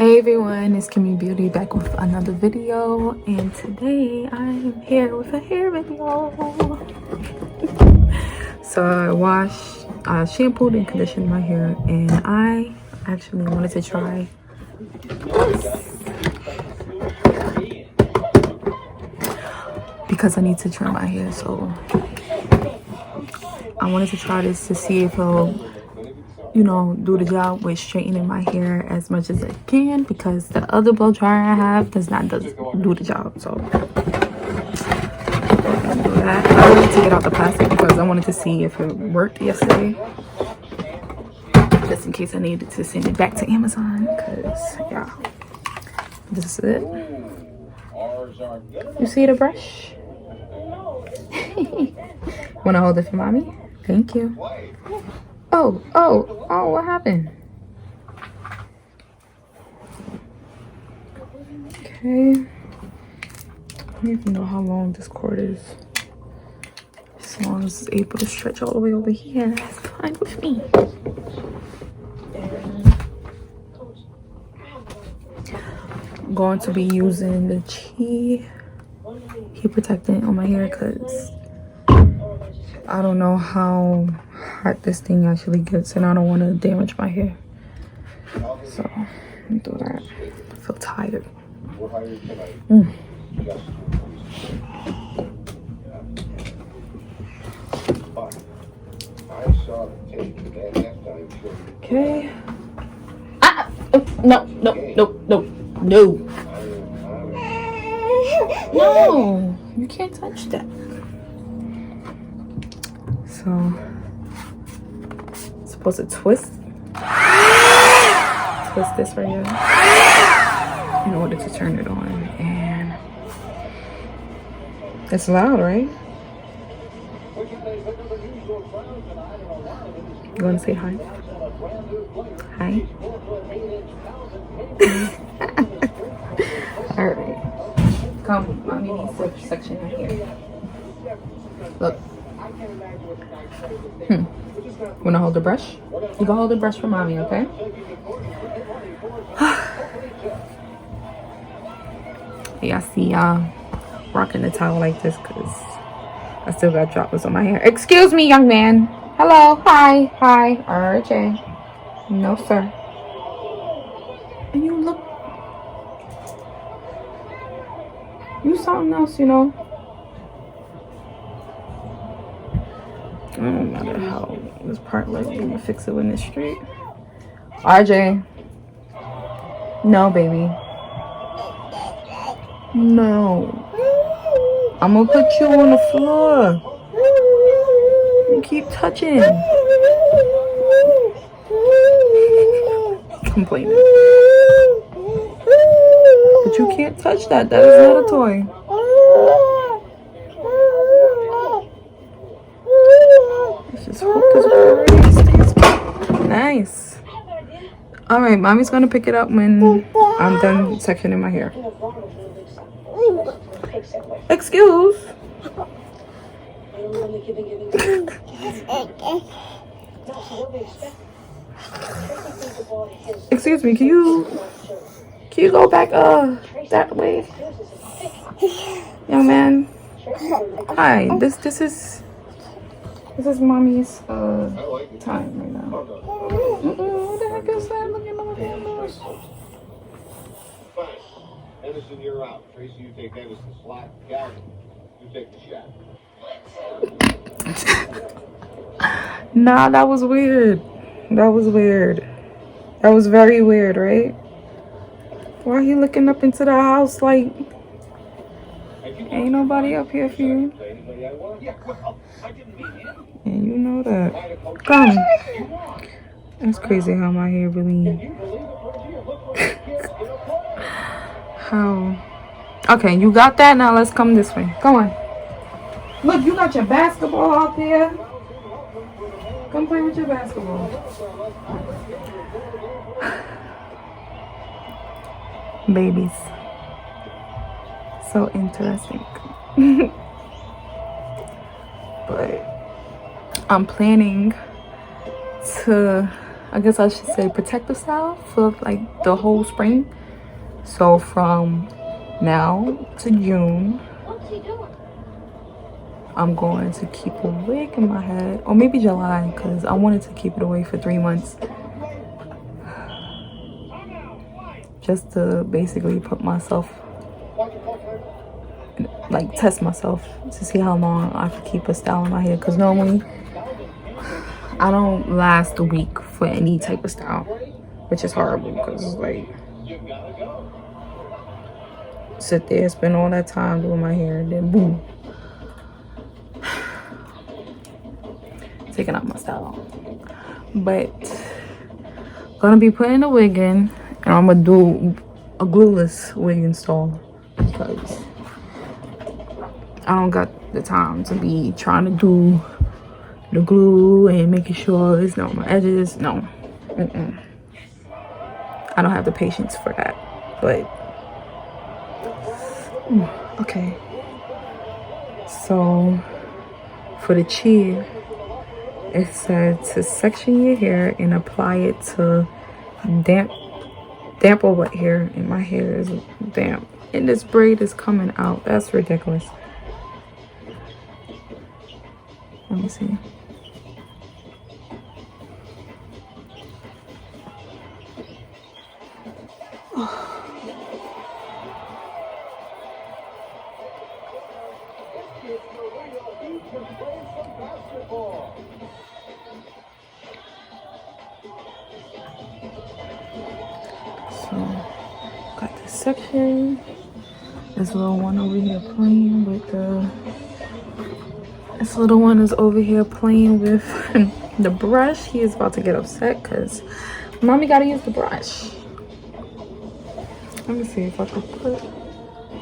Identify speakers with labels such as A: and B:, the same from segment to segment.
A: Hey everyone, it's Kimmy Beauty back with another video, and today I'm here with a hair video. So I shampooed and conditioned my hair, and I actually wanted to try because I need to trim my hair. So I wanted to try this to see if it'll, do the job with straightening my hair as much as it can, because the other blow dryer I have does not do the job. So I wanted to get out the plastic because I wanted to see if it worked yesterday, just in case I needed to send it back to Amazon, because yeah, this is it. You see the brush? Want to hold it for mommy? Thank you. Oh, what happened? Okay. I don't even know how long this cord is. As long as it's able to stretch all the way over here, that's fine with me. I'm going to be using the heat protectant on my hair because I don't know how hot this thing actually gets, and I don't want to damage my hair. So let me do that. I feel tired. Okay. No. No, you can't touch that. So supposed to twist this right here in order to turn it on, and it's loud, right? You want to say hi? Hi. All right, come, mommy needs to section right here. Look. Wanna hold the brush? You can hold the brush for mommy, okay? Yeah, I see y'all rocking the towel like this because I still got droplets on my hair. Excuse me, young man. Hello, hi. RJ. No, sir. And you something else, No matter how this part looks, we're gonna fix it when it's straight. RJ. No, baby. No. I'm gonna put you on the floor. You keep touching. Complaining. But you can't touch that. That is not a toy. Nice. All right, mommy's gonna pick it up when I'm done sectioning my hair. Excuse me, can you go back that way, young man? Hi, this is mommy's time right now. What the heck is that? Look at my fingers.
B: Fine. Edison, you're out. Tracy, you take Edison slot. Calvin, you take the shot.
A: Nah, that was weird. That was very weird, right? Why are you looking up into the house like ain't nobody up here for you? And you know that. Come. That's crazy how my hair really... How... Okay, you got that? Now let's come this way. Come on. Look, you got your basketball out there. Come play with your basketball. Babies. So interesting. But I'm planning to I guess I should say protective style for like the whole spring. So from now to June, I'm going to keep a wig in my head, or maybe July, because I wanted to keep it away for 3 months, just to basically put myself, like test myself to see how long I could keep a style in my hair, because normally I don't last a week for any type of style, which is horrible, because it's like sit there, spend all that time doing my hair, and then boom, taking out my style. But gonna be putting the wig in, and I'm gonna do a glueless wig install because I don't got the time to be trying to do the glue and making sure it's not on my edges. No, I don't have the patience for that. But okay, so for the cheer, it said to section your hair and apply it to damp or wet hair, and my hair is damp and this braid is coming out. That's ridiculous. Let me see. So got this section. This little one over here playing with the the brush. He is about to get upset because mommy gotta use the brush. Let me see if I can put.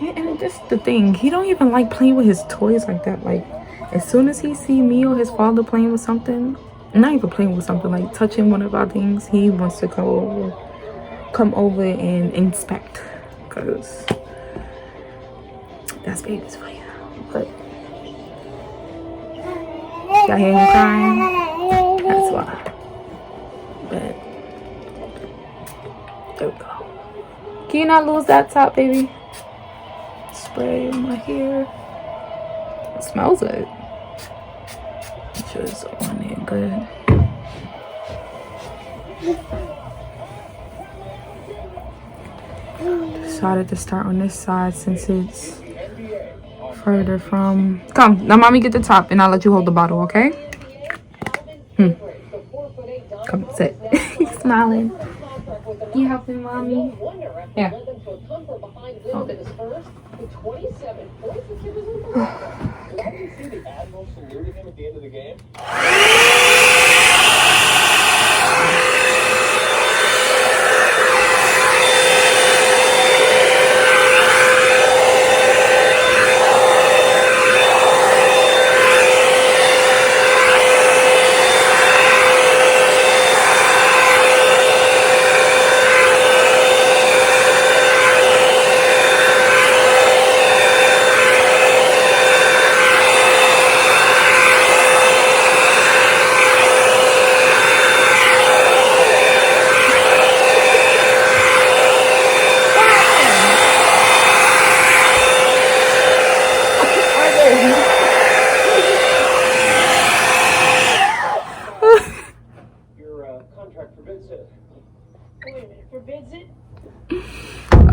A: And this the thing, he don't even like playing with his toys like that. Like as soon as he see me or his father playing with something, not even playing with something, like touching one of our things, he wants to come over and inspect, because that's babies for you. But y'all hear him crying? That's why. But there we go. Can you not lose that top, baby? Spray in my hair. It smells good. Just on there good. Decided to start on this side since it's further from. Come, now mommy get the top and I'll let you hold the bottle, okay? Come, sit. He's smiling. You helping mommy? Yeah. Hold it.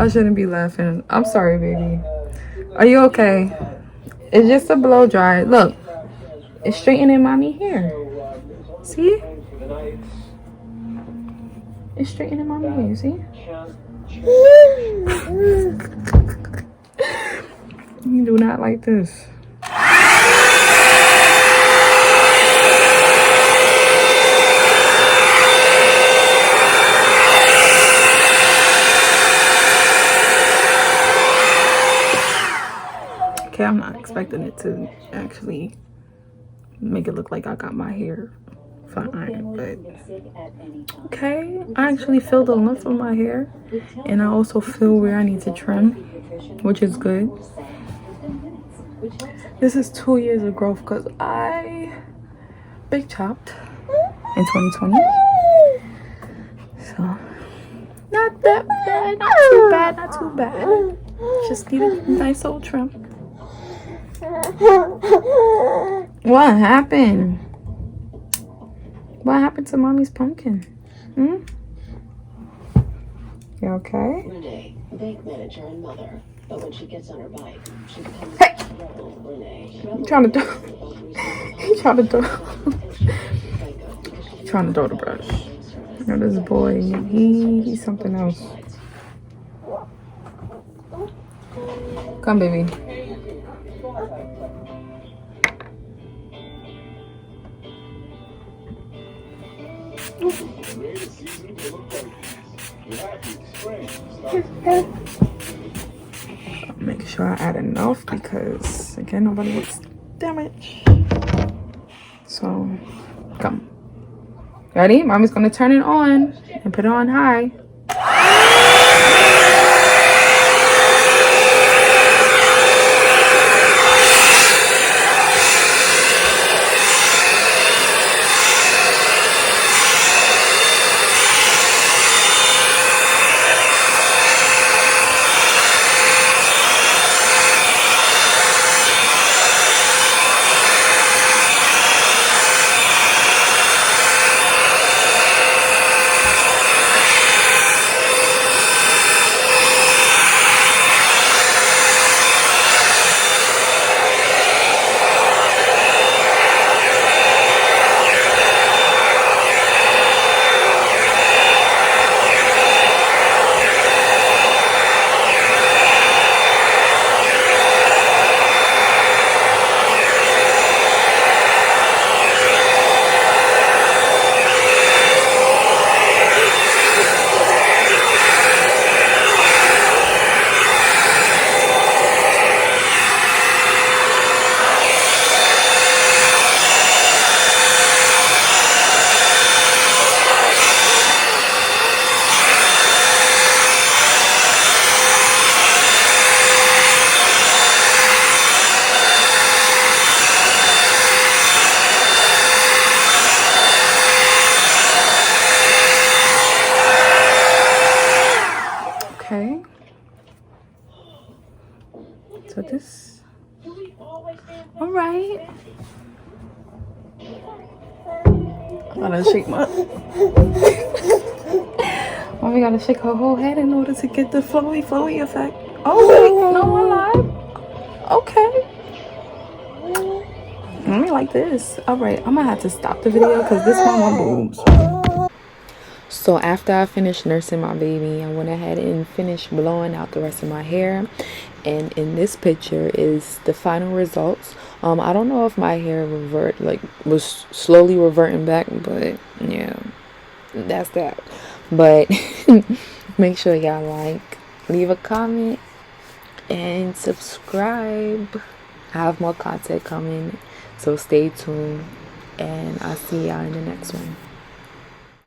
A: I shouldn't be laughing. I'm sorry, baby. Are you okay? It's just a blow dry. Look, it's straightening mommy hair. See? It's straightening mommy hair, see? You do not like this. Okay, I'm not expecting it to actually make it look like I got my hair fine, but okay. I actually feel the length of my hair, and I also feel where I need to trim, which is good. This is 2 years of growth because I big chopped in 2020, So not that bad, not too bad, not too bad. Just need a nice old trim. What happened? What happened to mommy's pumpkin? You okay?
C: Renee, bank manager and mother. But when she gets on her bike, she becomes
A: Hey!
C: Rebel Renee.
A: You trying to throw? You trying to throw? Trying to throw the brush. You know, this boy, he's something else. Come, baby. Make sure I add enough because again nobody wants damage. So come. Ready? Mommy's gonna turn it on and put it on high. Okay. So this. All right. I gotta shake my. Mommy gotta shake her whole head in order to get the flowy effect. Oh wait, no, I'm alive. Okay. Let me like this. All right, I'm gonna have to stop the video because this one my boobs. So after I finished nursing my baby, I went ahead and finished blowing out the rest of my hair. And in this picture is the final results. I don't know if my hair was slowly reverting back, but yeah, that's that. But make sure y'all like, leave a comment, and subscribe. I have more content coming, so stay tuned, and I'll see y'all in the next one.